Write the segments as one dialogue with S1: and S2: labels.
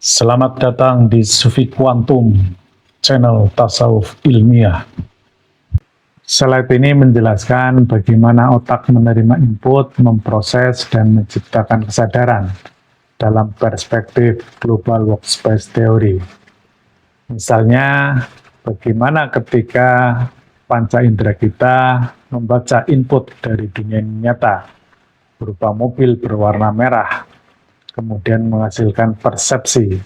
S1: Selamat datang di Sufi Quantum, channel tasawuf ilmiah. Slide ini menjelaskan bagaimana otak menerima input, memproses, dan menciptakan kesadaran dalam perspektif Global Workspace Theory. Misalnya, bagaimana ketika panca indera kita membaca input dari dunia nyata berupa mobil berwarna merah, kemudian menghasilkan persepsi.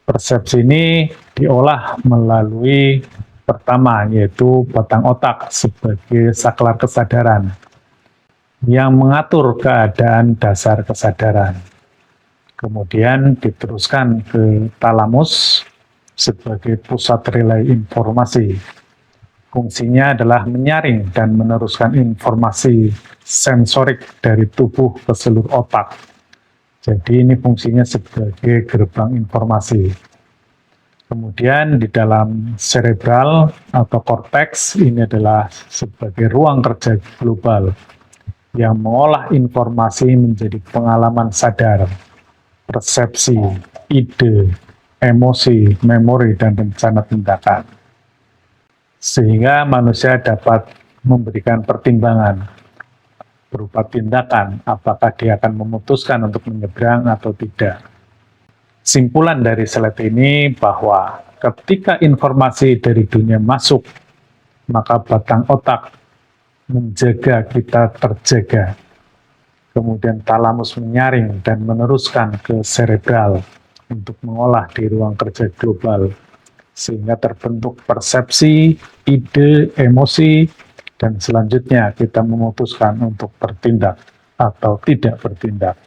S1: Persepsi ini diolah melalui pertama, yaitu batang otak sebagai saklar kesadaran yang mengatur keadaan dasar kesadaran. Kemudian diteruskan ke talamus sebagai pusat relay informasi. Fungsinya adalah menyaring dan meneruskan informasi sensorik dari tubuh ke seluruh otak. Jadi ini fungsinya sebagai gerbang informasi. Kemudian di dalam cerebral atau korteks ini adalah sebagai ruang kerja global yang mengolah informasi menjadi pengalaman sadar, persepsi, ide, emosi, memori, dan rencana tindakan. Sehingga manusia dapat memberikan pertimbangan berupa tindakan, apakah dia akan memutuskan untuk menyeberang atau tidak. Simpulan dari slide ini bahwa ketika informasi dari dunia masuk, maka batang otak menjaga kita terjaga. Kemudian talamus menyaring dan meneruskan ke cerebral untuk mengolah di ruang kerja global, sehingga terbentuk persepsi, ide, emosi, dan selanjutnya kita memutuskan untuk bertindak atau tidak bertindak.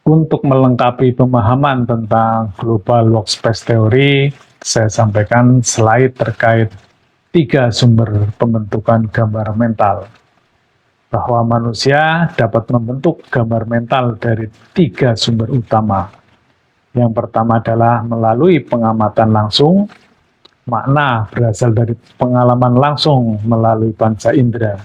S1: Untuk melengkapi pemahaman tentang Global Workspace Theory, saya sampaikan slide terkait 3 sumber pembentukan gambar mental. Bahwa manusia dapat membentuk gambar mental dari 3 sumber utama. Yang pertama adalah melalui pengamatan langsung. Makna berasal dari pengalaman langsung melalui panca indera.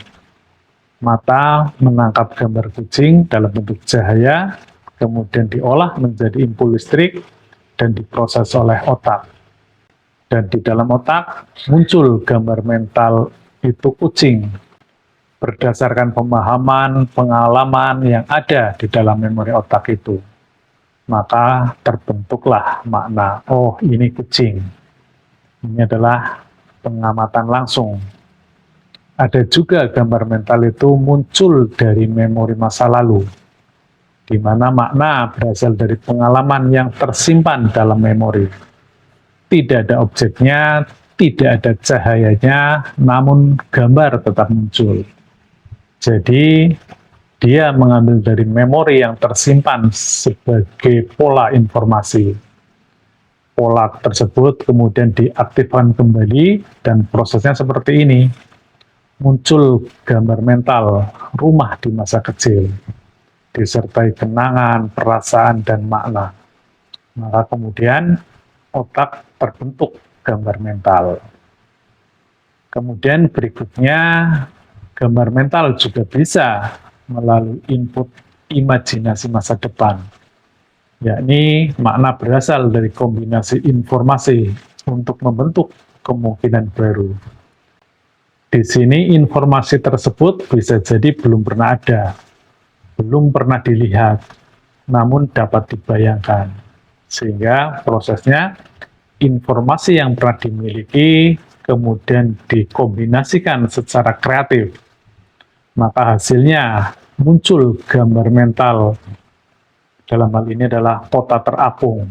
S1: Mata menangkap gambar kucing dalam bentuk cahaya, kemudian diolah menjadi impuls listrik dan diproses oleh otak. Dan di dalam otak muncul gambar mental itu kucing berdasarkan pemahaman, pengalaman yang ada di dalam memori otak itu. Maka terbentuklah makna, oh ini kucing. Ini adalah pengamatan langsung. Ada juga gambar mental itu muncul dari memori masa lalu, di mana makna berasal dari pengalaman yang tersimpan dalam memori. Tidak ada objeknya, tidak ada cahayanya, namun gambar tetap muncul. Jadi, dia mengambil dari memori yang tersimpan sebagai pola informasi. Pola tersebut kemudian diaktifkan kembali dan prosesnya seperti ini. Muncul gambar mental rumah di masa kecil, disertai kenangan, perasaan, dan makna. Maka kemudian otak terbentuk gambar mental. Kemudian berikutnya, gambar mental juga bisa melalui input imajinasi masa depan, yakni makna berasal dari kombinasi informasi untuk membentuk kemungkinan baru. Di sini informasi tersebut bisa jadi belum pernah ada, belum pernah dilihat, namun dapat dibayangkan. Sehingga prosesnya informasi yang pernah dimiliki kemudian dikombinasikan secara kreatif. Maka hasilnya muncul gambar mental. Dalam hal ini adalah kota terapung,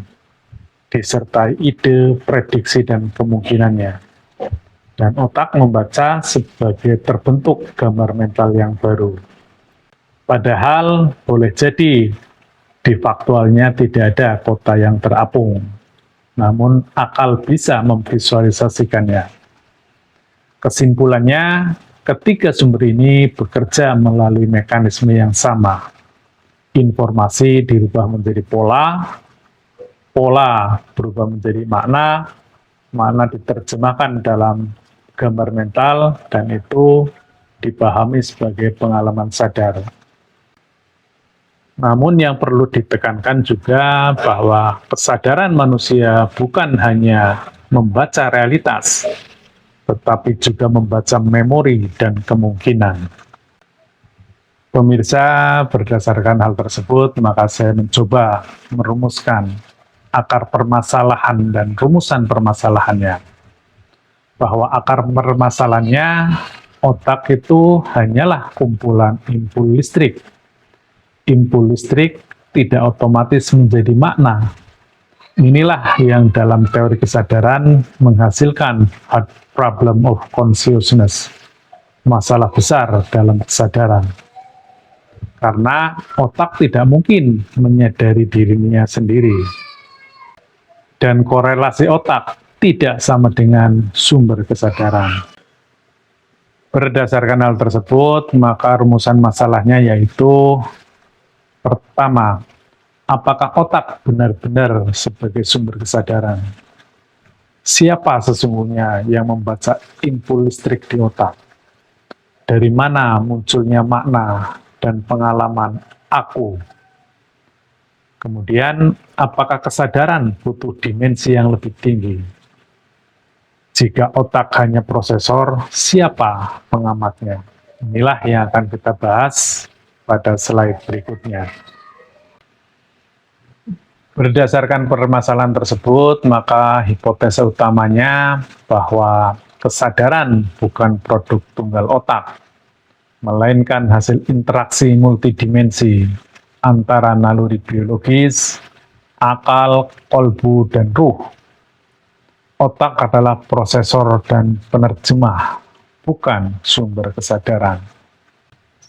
S1: disertai ide, prediksi, dan kemungkinannya. Dan otak membaca sebagai terbentuk gambar mental yang baru. Padahal boleh jadi di faktualnya tidak ada kota yang terapung, namun akal bisa memvisualisasikannya. Kesimpulannya, ketiga sumber ini bekerja melalui mekanisme yang sama. Informasi dirubah menjadi pola, pola berubah menjadi makna, makna diterjemahkan dalam gambar mental, dan itu dipahami sebagai pengalaman sadar. Namun yang perlu ditekankan juga bahwa kesadaran manusia bukan hanya membaca realitas, tetapi juga membaca memori dan kemungkinan. Pemirsa, berdasarkan hal tersebut, maka saya mencoba merumuskan akar permasalahan dan rumusan permasalahannya. Bahwa akar permasalahannya, otak itu hanyalah kumpulan impul listrik. Impul listrik tidak otomatis menjadi makna. Inilah yang dalam teori kesadaran menghasilkan hard problem of consciousness, masalah besar dalam kesadaran. Karena otak tidak mungkin menyadari dirinya sendiri. Dan korelasi otak tidak sama dengan sumber kesadaran. Berdasarkan hal tersebut, maka rumusan masalahnya yaitu pertama, apakah otak benar-benar sebagai sumber kesadaran? Siapa sesungguhnya yang membaca impul listrik di otak? Dari mana munculnya makna dan pengalaman aku? Kemudian, apakah kesadaran butuh dimensi yang lebih tinggi? Jika otak hanya prosesor, siapa pengamatnya? Inilah yang akan kita bahas pada slide berikutnya. Berdasarkan permasalahan tersebut, maka hipotesa utamanya bahwa kesadaran bukan produk tunggal otak, melainkan hasil interaksi multidimensi antara naluri biologis, akal, kolbu, dan ruh. Otak adalah prosesor dan penerjemah, bukan sumber kesadaran.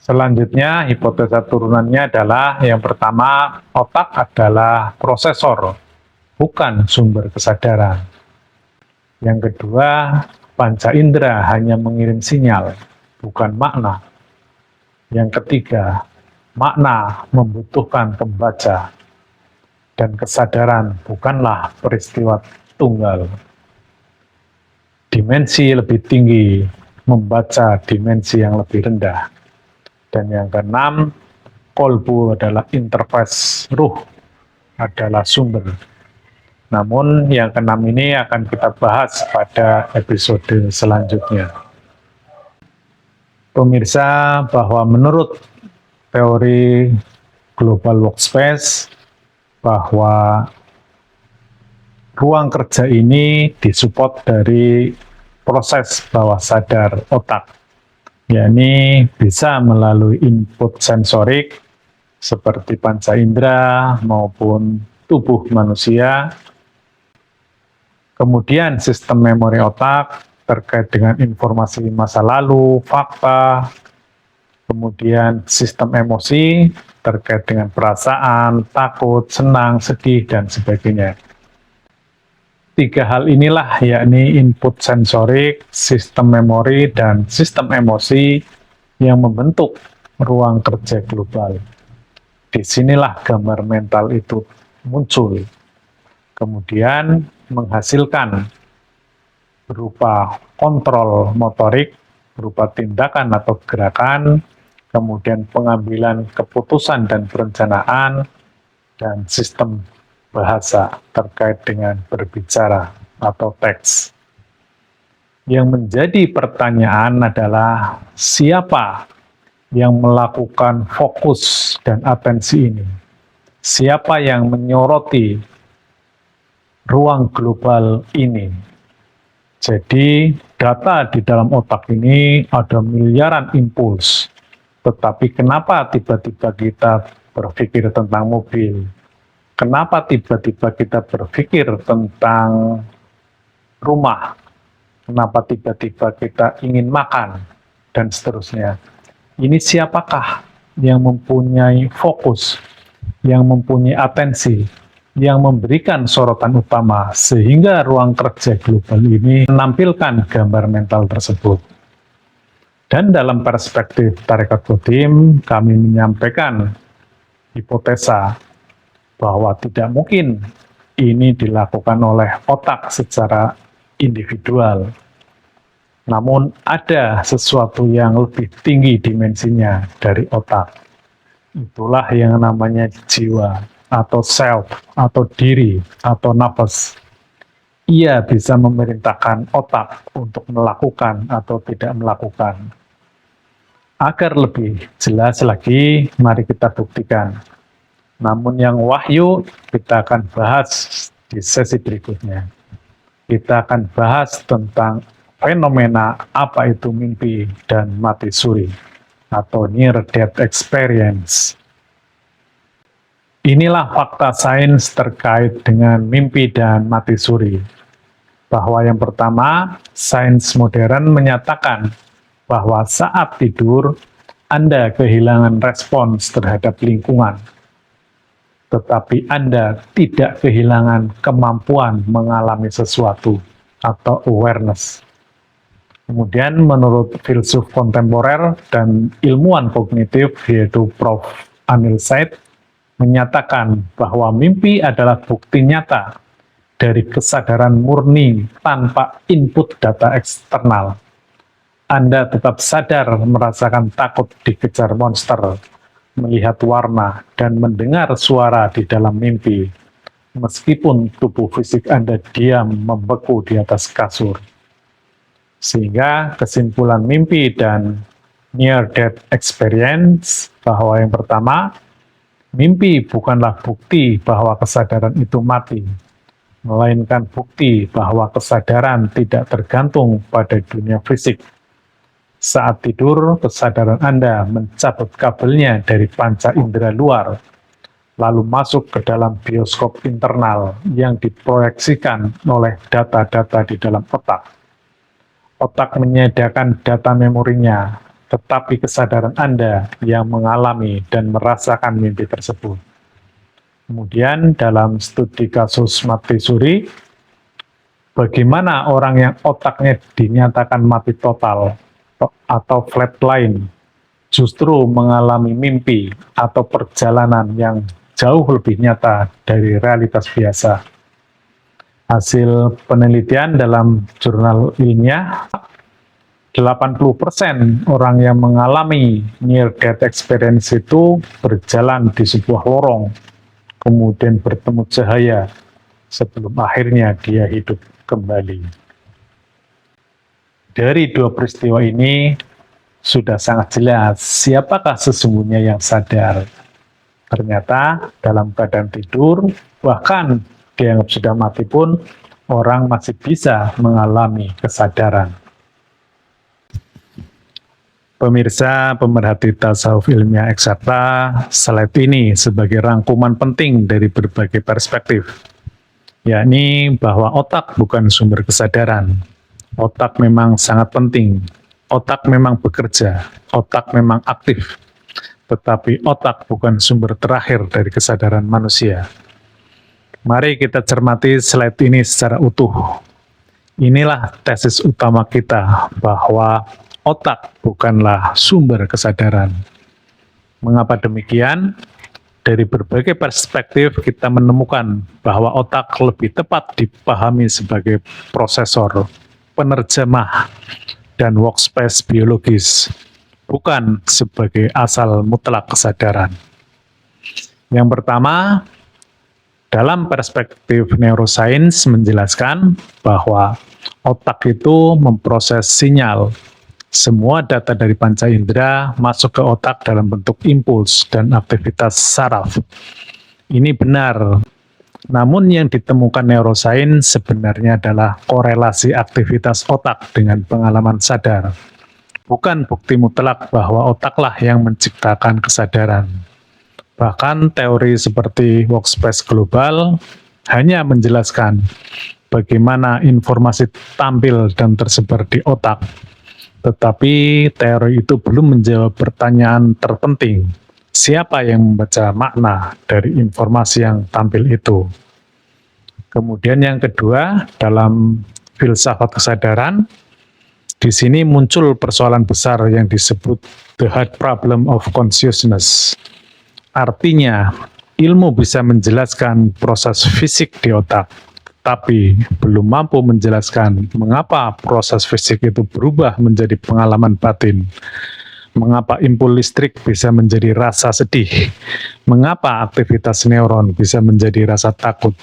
S1: Selanjutnya, hipotesa turunannya adalah yang pertama, otak adalah prosesor, bukan sumber kesadaran. Yang kedua, panca indera hanya mengirim sinyal, bukan makna. Yang ketiga, makna membutuhkan pembaca, dan kesadaran bukanlah peristiwa tunggal. Dimensi lebih tinggi membaca dimensi yang lebih rendah. Dan yang keenam, kolbu adalah interface ruh, adalah sumber. Namun yang keenam ini akan kita bahas pada episode selanjutnya. Pemirsa, bahwa menurut teori global workspace, bahwa ruang kerja ini disupport dari proses bawah sadar otak, yakni bisa melalui input sensorik seperti panca indera maupun tubuh manusia. Kemudian sistem memori otak terkait dengan informasi masa lalu, fakta. Kemudian sistem emosi terkait dengan perasaan, takut, senang, sedih, dan sebagainya. Tiga hal inilah, yakni input sensorik, sistem memori, dan sistem emosi yang membentuk ruang kerja global. Disinilah gambar mental itu muncul. Kemudian menghasilkan berupa kontrol motorik, berupa tindakan atau gerakan, kemudian pengambilan keputusan dan perencanaan, dan sistem bahasa terkait dengan berbicara atau teks. Yang menjadi pertanyaan adalah siapa yang melakukan fokus dan atensi ini? Siapa yang menyoroti ruang global ini? Jadi data di dalam otak ini ada miliaran impuls. Tetapi kenapa tiba-tiba kita berpikir tentang mobil? Kenapa tiba-tiba kita berpikir tentang rumah? Kenapa tiba-tiba kita ingin makan? Dan seterusnya. Ini siapakah yang mempunyai fokus, yang mempunyai atensi, yang memberikan sorotan utama, sehingga ruang kerja global ini menampilkan gambar mental tersebut. Dan dalam perspektif Tarekat Kodim, kami menyampaikan hipotesa bahwa tidak mungkin ini dilakukan oleh otak secara individual. Namun ada sesuatu yang lebih tinggi dimensinya dari otak. Itulah yang namanya jiwa, atau self, atau diri, atau nafas. Ia bisa memerintahkan otak untuk melakukan atau tidak melakukan. Agar lebih jelas lagi, mari kita buktikan. Namun yang wahyu kita akan bahas di sesi berikutnya. Kita akan bahas tentang fenomena apa itu mimpi dan mati suri atau near death experience. Inilah fakta sains terkait dengan mimpi dan mati suri. Bahwa yang pertama, sains modern menyatakan bahwa saat tidur Anda kehilangan respons terhadap lingkungan, tetapi Anda tidak kehilangan kemampuan mengalami sesuatu atau awareness. Kemudian menurut filsuf kontemporer dan ilmuwan kognitif yaitu Prof. Anil Said menyatakan bahwa mimpi adalah bukti nyata dari kesadaran murni tanpa input data eksternal. Anda tetap sadar merasakan takut dikejar monster, melihat warna, dan mendengar suara di dalam mimpi, meskipun tubuh fisik Anda diam membeku di atas kasur. Sehingga kesimpulan mimpi dan near-death experience bahwa yang pertama, mimpi bukanlah bukti bahwa kesadaran itu mati, melainkan bukti bahwa kesadaran tidak tergantung pada dunia fisik. Saat tidur, kesadaran Anda mencabut kabelnya dari panca indera luar, lalu masuk ke dalam bioskop internal yang diproyeksikan oleh data-data di dalam otak. Otak menyediakan data memorinya, tetapi kesadaran Anda yang mengalami dan merasakan mimpi tersebut. Kemudian dalam studi kasus mati suri, bagaimana orang yang otaknya dinyatakan mati total atau flatline justru mengalami mimpi atau perjalanan yang jauh lebih nyata dari realitas biasa. Hasil penelitian dalam jurnal ilmiah, 80% orang yang mengalami near-death experience itu berjalan di sebuah lorong, kemudian bertemu cahaya sebelum akhirnya dia hidup kembali. Dari dua peristiwa ini, sudah sangat jelas siapakah sesungguhnya yang sadar. Ternyata dalam keadaan tidur, bahkan dianggap sudah mati pun, orang masih bisa mengalami kesadaran. Pemirsa pemerhati tasawuf ilmiah eksakta, slide ini sebagai rangkuman penting dari berbagai perspektif, yakni bahwa otak bukan sumber kesadaran. Otak memang sangat penting, otak memang bekerja, otak memang aktif, tetapi otak bukan sumber terakhir dari kesadaran manusia. Mari kita cermati slide ini secara utuh. Inilah tesis utama kita bahwa otak bukanlah sumber kesadaran. Mengapa demikian? Dari berbagai perspektif kita menemukan bahwa otak lebih tepat dipahami sebagai prosesor, penerjemah, dan workspace biologis, bukan sebagai asal mutlak kesadaran. Yang pertama, dalam perspektif neuroscience menjelaskan bahwa otak itu memproses sinyal. Semua data dari panca indera masuk ke otak dalam bentuk impuls dan aktivitas saraf. Ini benar. Namun yang ditemukan neuroscience sebenarnya adalah korelasi aktivitas otak dengan pengalaman sadar. Bukan bukti mutlak bahwa otaklah yang menciptakan kesadaran. Bahkan teori seperti workspace global hanya menjelaskan bagaimana informasi tampil dan tersebar di otak. Tetapi teori itu belum menjawab pertanyaan terpenting. Siapa yang membaca makna dari informasi yang tampil itu? Kemudian yang kedua, dalam filsafat kesadaran, di sini muncul persoalan besar yang disebut the hard problem of consciousness. Artinya, ilmu bisa menjelaskan proses fisik di otak, tapi belum mampu menjelaskan mengapa proses fisik itu berubah menjadi pengalaman batin. Mengapa impul listrik bisa menjadi rasa sedih? Mengapa aktivitas neuron bisa menjadi rasa takut?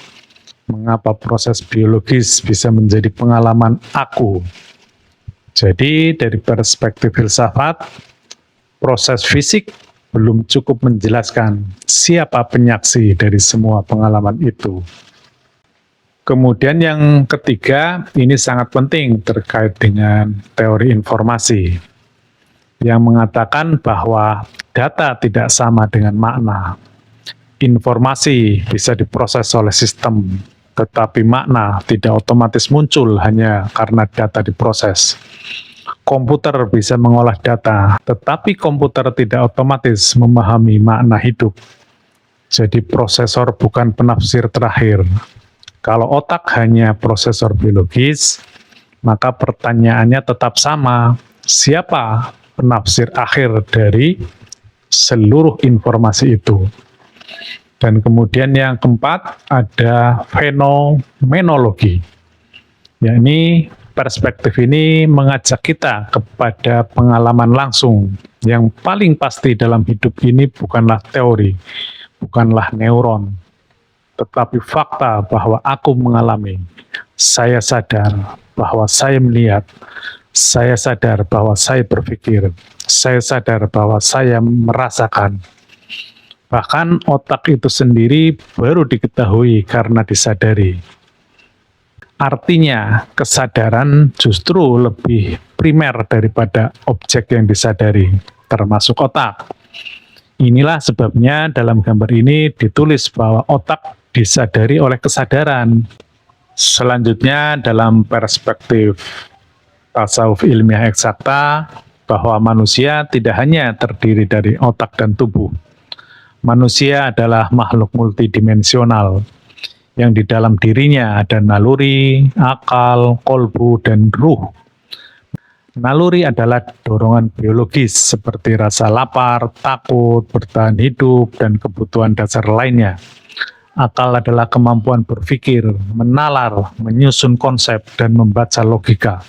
S1: Mengapa proses biologis bisa menjadi pengalaman aku? Jadi dari perspektif filsafat, proses fisik belum cukup menjelaskan siapa penyaksi dari semua pengalaman itu. Kemudian yang ketiga, ini sangat penting terkait dengan teori informasi, yang mengatakan bahwa data tidak sama dengan makna. Informasi bisa diproses oleh sistem, tetapi makna tidak otomatis muncul hanya karena data diproses. Komputer bisa mengolah data, tetapi komputer tidak otomatis memahami makna hidup. Jadi prosesor bukan penafsir terakhir. Kalau otak hanya prosesor biologis, maka pertanyaannya tetap sama. Siapa penafsir akhir dari seluruh informasi itu? Dan kemudian yang keempat ada fenomenologi, yakni perspektif ini mengajak kita kepada pengalaman langsung. Yang paling pasti dalam hidup ini bukanlah teori, bukanlah neuron, tetapi fakta bahwa aku mengalami. Saya sadar bahwa saya melihat, saya sadar bahwa saya berpikir, saya sadar bahwa saya merasakan. Bahkan otak itu sendiri baru diketahui karena disadari. Artinya, kesadaran justru lebih primer daripada objek yang disadari, termasuk otak. Inilah sebabnya dalam gambar ini ditulis bahwa otak disadari oleh kesadaran. Selanjutnya dalam perspektif tasawuf ilmiah eksakta, bahwa manusia tidak hanya terdiri dari otak dan tubuh. Manusia adalah makhluk multidimensional, yang di dalam dirinya ada naluri, akal, kolbu, dan ruh. Naluri adalah dorongan biologis seperti rasa lapar, takut, bertahan hidup, dan kebutuhan dasar lainnya. Akal adalah kemampuan berpikir, menalar, menyusun konsep, dan membaca logika.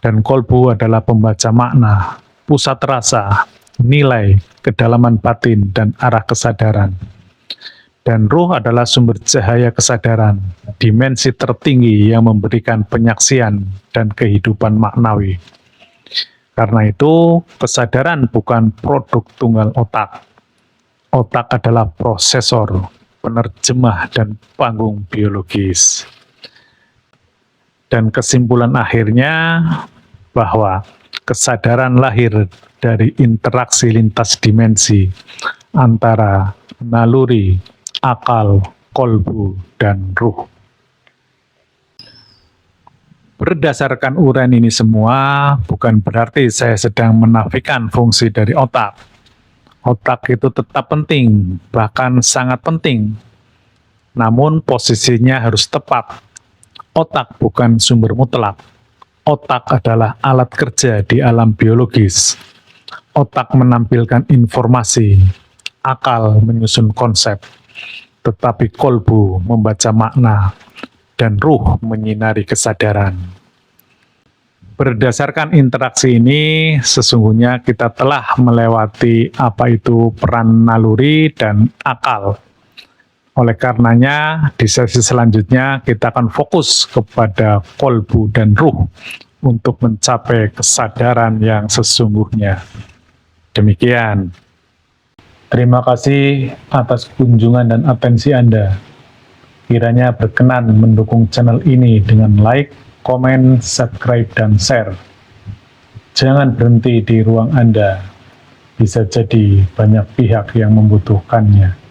S1: Dan kolbu adalah pembaca makna, pusat rasa, nilai, kedalaman batin, dan arah kesadaran. Dan ruh adalah sumber cahaya kesadaran, dimensi tertinggi yang memberikan penyaksian dan kehidupan maknawi. Karena itu, kesadaran bukan produk tunggal otak. Otak adalah prosesor, penerjemah, dan panggung biologis. Dan kesimpulan akhirnya bahwa kesadaran lahir dari interaksi lintas dimensi antara naluri, akal, kolbu, dan ruh. Berdasarkan uraian ini semua, bukan berarti saya sedang menafikan fungsi dari otak. Otak itu tetap penting, bahkan sangat penting. Namun posisinya harus tepat. Otak bukan sumber mutlak. Otak adalah alat kerja di alam biologis. Otak menampilkan informasi, akal menyusun konsep, tetapi kolbu membaca makna, dan ruh menyinari kesadaran. Berdasarkan interaksi ini, sesungguhnya kita telah melewati apa itu peran naluri dan akal. Oleh karenanya, di sesi selanjutnya kita akan fokus kepada kolbu dan ruh untuk mencapai kesadaran yang sesungguhnya. Demikian. Terima kasih atas kunjungan dan atensi Anda. Kiranya berkenan mendukung channel ini dengan like, komen, subscribe, dan share. Jangan berhenti di ruang Anda. Bisa jadi banyak pihak yang membutuhkannya.